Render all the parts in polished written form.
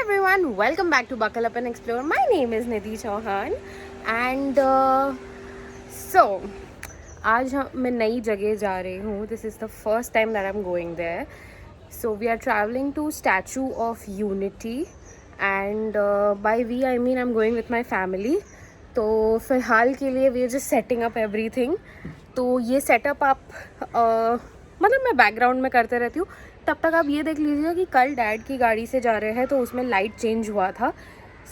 everyone, welcome back to Buckle Up and Explore. My name is Nidhi Chauhan and आज मैं नई जगह जा रही हूँ. This is the first time that I'm going there. So we are traveling to Statue of Unity and by we I mean I'm going with my family. तो फ़िलहाल के लिए we are just setting up everything. तो ये setup आप मतलब मैं background में करते रहती हूँ. तब तक आप ये देख लीजिए कि कल डैड की गाड़ी से जा रहे हैं तो उसमें लाइट चेंज हुआ था.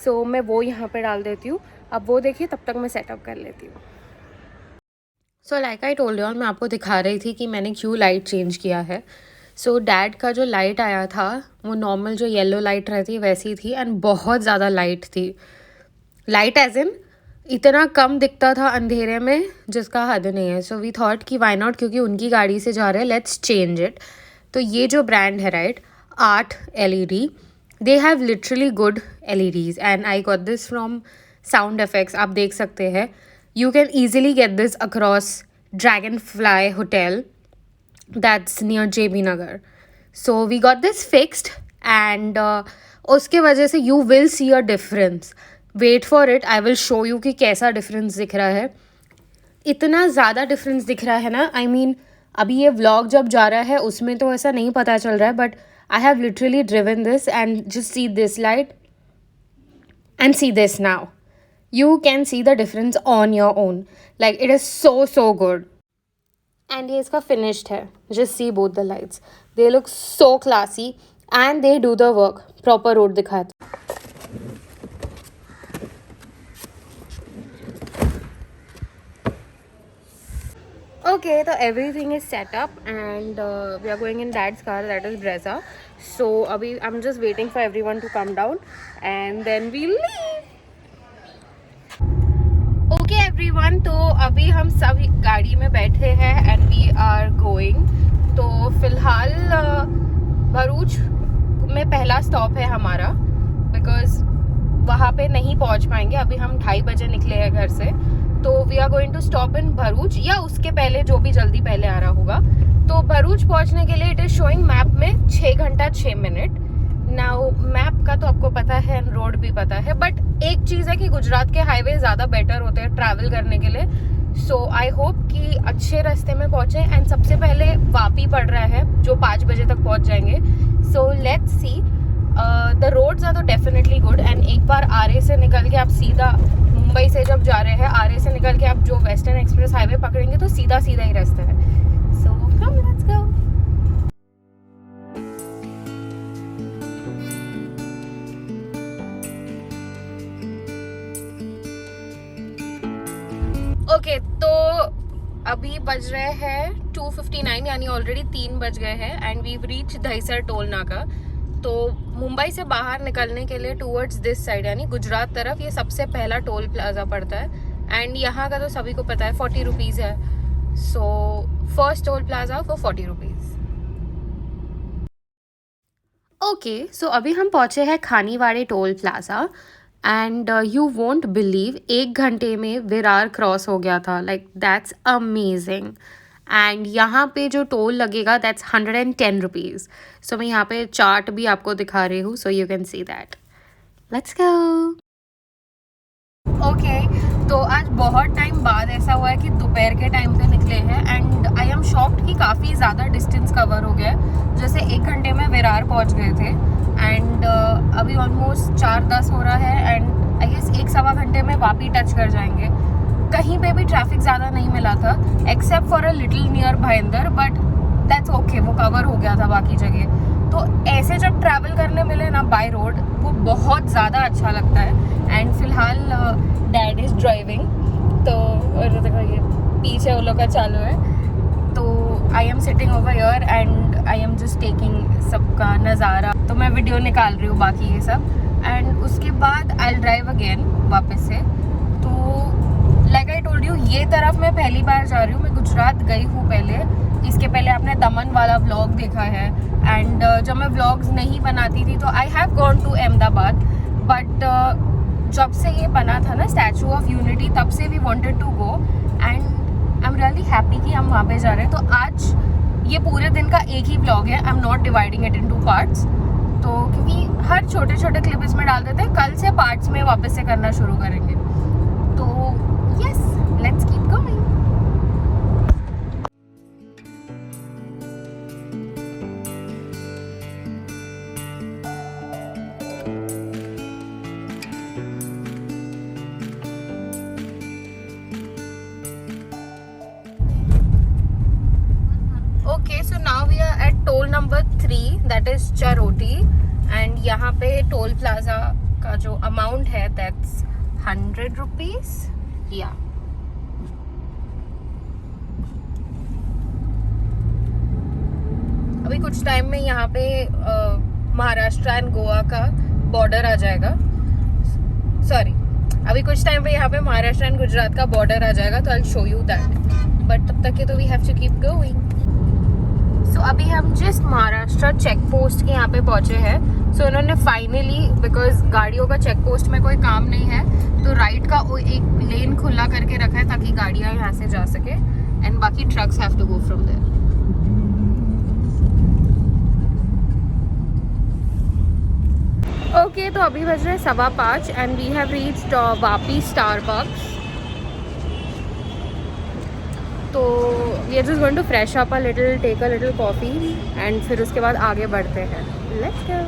सो मैं वो यहाँ पे डाल देती हूँ. अब वो देखिए, तब तक मैं सेटअप कर लेती हूँ. So like I told you all, मैं आपको दिखा रही थी कि मैंने क्यों लाइट चेंज किया है. सो डैड का जो लाइट आया था वो नॉर्मल जो येलो लाइट रहती है वैसी थी एंड बहुत ज़्यादा लाइट थी. लाइट एज इन इतना कम दिखता था अंधेरे में जिसका हद नहीं है. सो वी थॉट कि वाई नॉट, क्योंकि उनकी गाड़ी से जा रहे हैं, लेट्स चेंज इट. तो ये जो ब्रांड है right, Art LED, they have literally good LEDs and I got this from Sound Effects. आप देख सकते हैं, you can easily get this across Dragon Fly hotel that's near JB Nagar. So we got this fixed and उसके वजह से you will see a difference. Wait for it, I will show you कि कैसा difference दिख रहा है. इतना ज़्यादा डिफरेंस दिख रहा है ना. आई मीन अभी ये व्लॉग जब जा रहा है उसमें तो ऐसा नहीं पता चल रहा है, but I have literally driven this and just see this light and see this now. You can see the difference on your own. Like it is so good. And ये इसका फिनिश्ड है. Just C both the lights, they look so classy and they do the work. Proper road दिखाते. Okay, so everything is set up and we are going in dad's car, that is Brezza. So abhi I'm just waiting for everyone to come down and then we'll leave. Okay everyone, तो अभी हम सब गाड़ी में बैठे हैं and we are going. तो फिलहाल भरूच में पहला स्टॉप है हमारा, बिकॉज वहाँ पे नहीं पहुँच पाएंगे. अभी हम 2:30 बजे निकले हैं घर से. तो we are going to stop in Bharuch, या उसके पहले जो भी जल्दी पहले आ रहा होगा. तो भरूच पहुंचने के लिए इट इज शोइंग मैप में 6 घंटा 6 मिनट. नाउ मैप का तो आपको पता है, रोड भी पता है, बट एक चीज़ है कि गुजरात के हाईवे ज़्यादा बेटर होते हैं ट्रैवल करने के लिए. सो आई होप कि अच्छे रास्ते में पहुँचे. एंड सबसे पहले वापी पड़ रहा है जो 5 बजे तक पहुँच जाएंगे. So let's see. The roads are तो डेफिनेटली गुड. एंड एक बार आरे से निकल के आप सीधा मुंबई से जब जा रहे हैं, आरे से निकल के आप जो वेस्टर्न एक्सप्रेस हाईवे पकड़ेंगे तो सीधा ही रास्ता है. So come let's go. Okay, तो अभी बज रहे हैं 2:59, यानी ऑलरेडी 3 बज गए हैं and we reach Dahisar toll नाका. तो मुंबई से बाहर निकलने के लिए टूवर्ड्स दिस साइड यानी गुजरात तरफ ये सबसे पहला टोल प्लाजा पड़ता है. एंड यहाँ का तो सभी को पता है 40 रुपीज़ है. So first toll plaza for 40 rupees. Okay, so अभी हम पहुँचे हैं Khanivade toll plaza and you won't believe 1 घंटे में विरार क्रॉस हो गया था. Like that's amazing. एंड यहाँ पे जो टोल लगेगा दैट्स 110 रुपीज़. सो मैं यहाँ पे चार्ट भी आपको दिखा रही हूँ, so you can see that. Let's go. Okay, तो आज बहुत टाइम बाद ऐसा हुआ है कि दोपहर के टाइम पे निकले हैं एंड आई एम शॉक्ड कि काफ़ी ज़्यादा डिस्टेंस कवर हो गया है. जैसे 1 घंटे में विरार पहुँच गए थे एंड अभी ऑलमोस्ट 4:10 हो रहा है एंड आई गेस 1-1.25 घंटे में वापी टच कर जाएंगे. कहीं पे भी ट्रैफिक ज़्यादा नहीं मिला था except for a little near Bhayandar, but that's okay, वो कवर हो गया था बाकी जगह. तो ऐसे जब ट्रैवल करने मिले ना बाय रोड, वो बहुत ज़्यादा अच्छा लगता है. एंड फिलहाल डैड इज़ ड्राइविंग, तो और देखो ये पीछे वो लोग का चालू है. तो I am sitting over here and I am just taking सबका नज़ारा. तो मैं वीडियो निकाल रही हूँ बाकी ये सब एंड उसके बाद आई ड्राइव अगेन वापस से. तो लाइक आई टोल्ड यू, ये तरफ मैं पहली बार जा रही हूँ. मैं गुजरात गई हूँ पहले. इसके पहले आपने दमन वाला व्लॉग देखा है एंड जब मैं व्लॉग्स नहीं बनाती थी तो I have gone to Ahmedabad. But जब से ये बना था ना स्टैचू ऑफ यूनिटी, तब से we wanted to go and I am really happy कि हम वहाँ पे जा रहे हैं. तो आज ये पूरे दिन का एक ही व्लॉग है. I am not dividing it into parts. तो क्योंकि हर छोटे छोटे क्लिप इसमें डाल देते हैं, कल से पार्ट्स में वापस से करना शुरू करेंगे। तो yes, let's keep going. Okay, so now we are at toll number 3, that is Charoti, and यहाँ पे टोल प्लाजा का जो अमाउंट है that's 100 rupees, या अभी कुछ टाइम में यहाँ पे महाराष्ट्र एंड गोवा का बॉर्डर आ जाएगा। सॉरी, अभी कुछ टाइम पे यहाँ पे महाराष्ट्र एंड गुजरात का बॉर्डर आ जाएगा, तो I will show you that, but तब तक के तो we have to keep going. So अभी हम जस्ट महाराष्ट्र चेक पोस्ट के यहाँ पे पहुँचे हैं। सो उन्होंने फाइनली, बिकॉज गाड़ियों का चेक पोस्ट में कोई काम नहीं है, तो राइट का एक लेन खुला करके रखा है ताकि गाड़ियाँ यहाँ से जा सके, एंड बाकी trucks have to go from there. Okay, तो अभी बज रहे 5:15 and we have reached Vapi Starbucks. तो we are just going to fresh up a little, take a little coffee, and फिर उसके बाद आगे बढ़ते हैं। Let's go.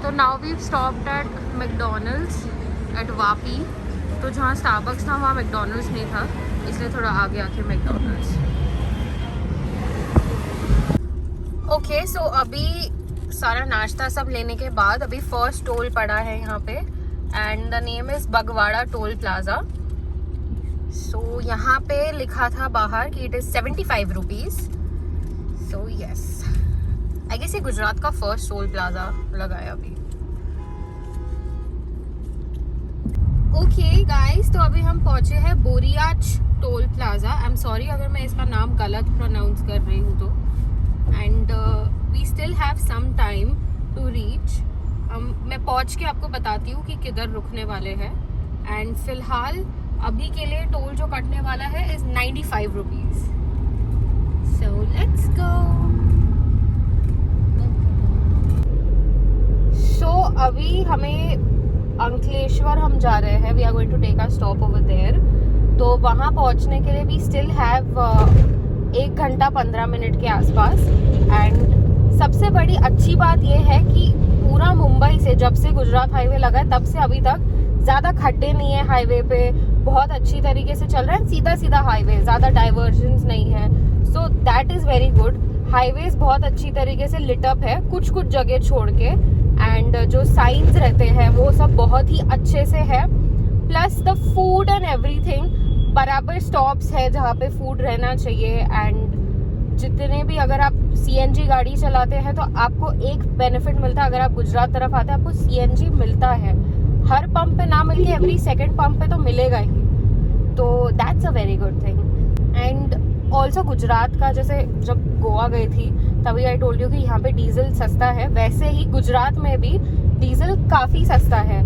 तो now we stopped at McDonald's at Vapi. तो जहाँ स्टारबक्स था वहाँ मैकडॉनल्ड्स नहीं था, इसलिए थोड़ा आगे आके मैकडॉनल्ड्स। ओके, सो अभी सारा नाश्ता सब लेने के बाद अभी फर्स्ट टोल पड़ा है यहाँ पे, and the name is Bagwada toll plaza. So यहाँ पे लिखा था बाहर कि it is 75 rupees. So yes, I guess ये गुजरात का फर्स्ट टोल प्लाजा लगा है अभी। ओके गाइस, तो अभी हम पहुँचे हैं Boriyach toll plaza. I am sorry अगर मैं इसका नाम गलत प्रोनाउंस कर रही हूँ तो, and we still have some time to reach. मैं पहुंच के आपको बताती हूँ कि किधर रुकने वाले हैं। एंड फिलहाल अभी के लिए टोल जो कटने वाला है is 95 rupees. So let's go. So अभी हमें अंकलेश्वर हम जा रहे हैं, we are going to take a stop over there. तो वहाँ पहुँचने के लिए वी स्टिल हैव 1 घंटा 15 मिनट के आसपास। एंड सबसे बड़ी अच्छी बात यह है कि पूरा मुंबई से, जब से गुजरात हाईवे लगा है तब से अभी तक ज़्यादा खड्डे नहीं है हाईवे पे, बहुत अच्छी तरीके से चल रहा है, सीधा सीधा हाईवे, ज़्यादा डाइवर्जन्स नहीं है। So that is very good. Highways बहुत अच्छी तरीके से लिट अप है कुछ कुछ जगह छोड़ के, एंड जो साइंस रहते हैं वो सब बहुत ही अच्छे से है। Plus the food and everything, बराबर स्टॉप्स है जहाँ पे फूड रहना चाहिए। एंड जितने भी, अगर आप CNG गाड़ी चलाते हैं तो आपको एक बेनिफिट मिलता है, अगर आप गुजरात तरफ आते हैं आपको CNG मिलता है, हर पंप पे ना मिलके एवरी सेकंड पंप पे तो मिलेगा ही। तो that's a very good thing. And also Gujarat का, जैसे जब गोवा गई थी तभी आई टोल्ड यू कि यहाँ पे डीजल सस्ता है, वैसे ही गुजरात में भी डीजल काफ़ी सस्ता है।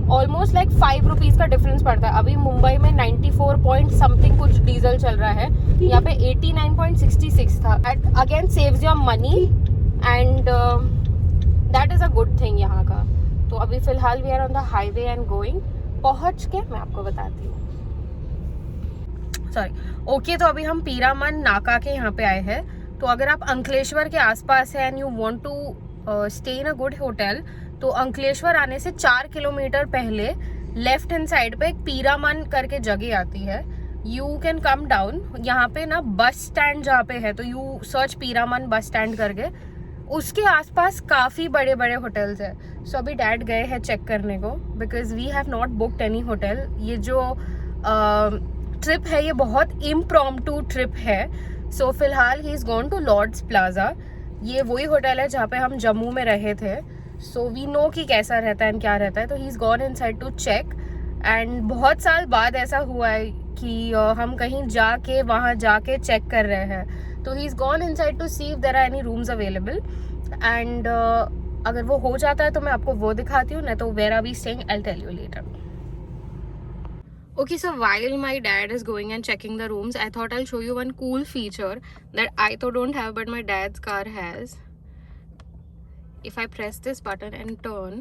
ऑलमोस्ट लाइक 5 रुपीज़ का डिफरेंस पड़ता है। अभी मुंबई में 94 पॉइंट समथिंग कुछ डीजल चल रहा है, यहाँ पे 89.66 था। Again saves your money, and that is a good thing यहाँ का। तो अभी फ़िलहाल we are on the highway and going. पहुँच के मैं आपको बताती हूँ। सॉरी, ओके, तो अभी हम पीरामन नाका के यहाँ पे आए हैं। तो अगर आप अंकलेश्वर के आसपास है and you want to stay in a good hotel, तो अंकलेश्वर आने से 4 किलोमीटर पहले लेफ्ट हैंड साइड पे एक पीरामन करके जगह आती है। You can come down. यहाँ पे ना बस स्टैंड जहाँ पे है, तो यू सर्च पीरामन बस स्टैंड करके, उसके आसपास काफ़ी बड़े बड़े होटल्स है। सो अभी डैड गए हैं चेक करने को, because we have not booked any hotel. ये जो ट्रिप है ये बहुत इम्प्रॉम्प्टू ट्रिप है। सो फिलहाल he is gone to Lords Plaza. ये वही होटल है जहाँ पे हम जम्मू में रहे थे। सो वी नो कि कैसा रहता है एंड क्या रहता है। तो he is gone inside to check. And बहुत साल बाद ऐसा हुआ है कि हम कहीं जाके वहाँ जाके चेक कर रहे हैं। तो he is gone inside to see if there are any rooms available. And अगर वो हो जाता है तो मैं आपको वो दिखाती हूँ, नहीं तो where are we staying I will tell you later. Okay, so while my dad is going and checking the rooms, I thought I'll show you one cool feature that I though don't have but my dad's car has. If I press this button and turn,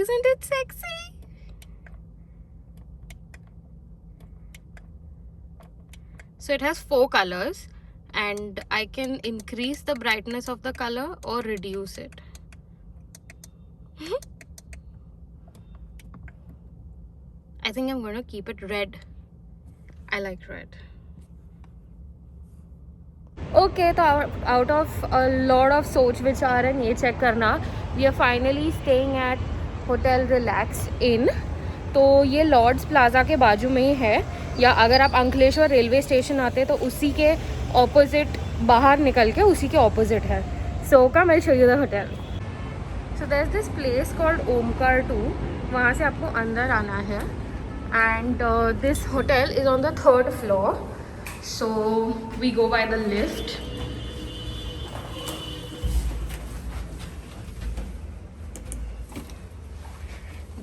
isn't it sexy? So it has 4 colors and I can increase the brightness of the color or reduce it. I think I'm going to keep it red. I like red. Okay, तो out of a lot of सोच विचार and ये check करना, we are finally staying at Hotel Relax Inn. तो ये Lord's plaza के बाजू में ही है, या अगर आप अंकलेश्वर रेलवे स्टेशन आते तो उसी के ऑपोजिट बाहर निकल के उसी के ऑपोजिट है. So come I show you the hotel. So there is this place called Omkar 2. वहाँ से आपको अंदर आना है and this hotel is on the 3rd floor, so we go by the lift.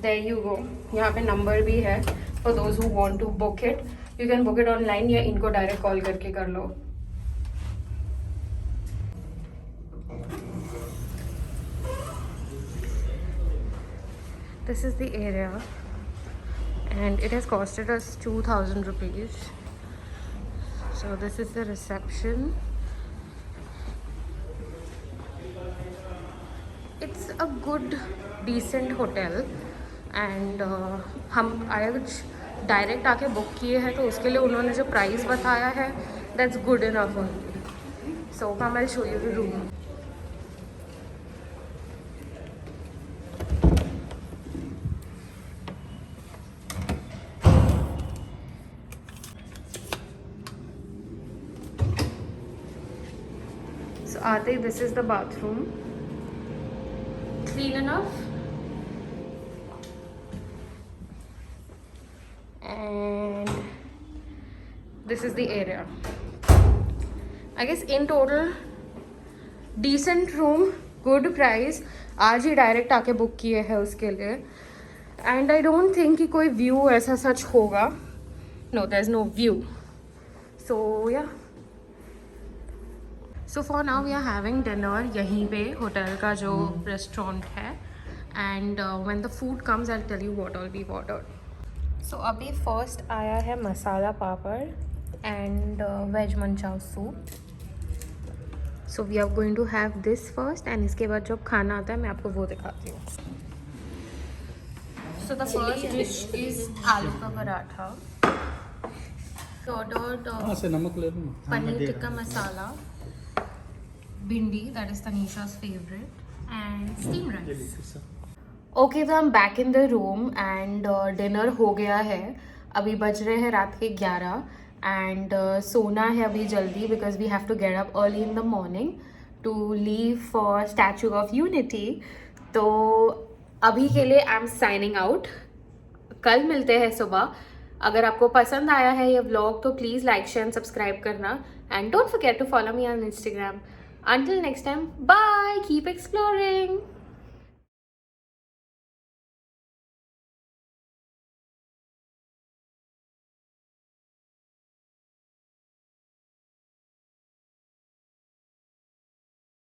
There you go. यहाँ पे number भी है for those who want to book it. You can book it online या इनको डायरेक्ट कॉल करके कर लो. This is the area. And it has costed us 2,000 rupees. So this is the reception. It's a good, decent hotel. And हम आज direct आके book किए हैं तो उसके लिए उन्होंने जो प्राइस बताया है that's good enough only. So come I'll show you the room. So आते ही this is the bathroom. Clean enough. And this is the area. I guess in total decent room, good price. आज ही direct आके book किए हैं उसके लिए. And I don't think कि कोई view ऐसा सच होगा. No, there's no view. So yeah. So for now we are having dinner यहीं पे होटल का जो रेस्टोरेंट है. And when the food comes I'll tell you what all we've ordered. So अभी फर्स्ट आया है masala papad and veg manchow soup. So we are going to have this first and इसके बाद जब खाना आता है मैं आपको वो दिखाती हूँ. So the first dish is आलू का पराठा. Ordered पनीर टिक्का मसाला, भिंडी that is Tanisha's favorite, and steamed rice. Okay, तो I'm back in the room and dinner हो गया है. अभी बज रहे हैं रात के 11 and सोना है अभी जल्दी because we have to get up early in the morning to leave for Statue of Unity. तो अभी के लिए I'm signing out. कल मिलते हैं सुबह. अगर आपको पसंद आया है ये व्लॉग तो please like share and subscribe करना and don't forget to follow me on Instagram. Until next time, bye, keep exploring.